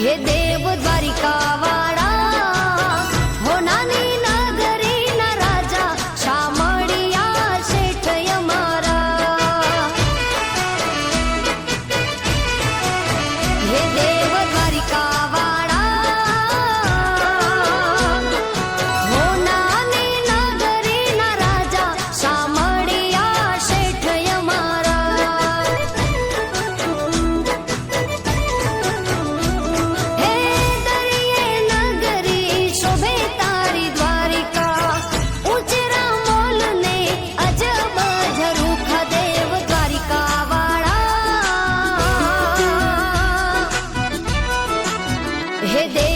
हे देव द्वारिका वाळा हो नानी नगरी ना राजा शामळिया शेठ यमारा हे देव द्वारिका वाळा हो नानी नगरी ना राजा शामळिया शेठ यमारा हे दरिये नगरी शोभे तारी द्वारिका उचरा मोलने अजब झरूखा देव द्वारिका वाळा हे देव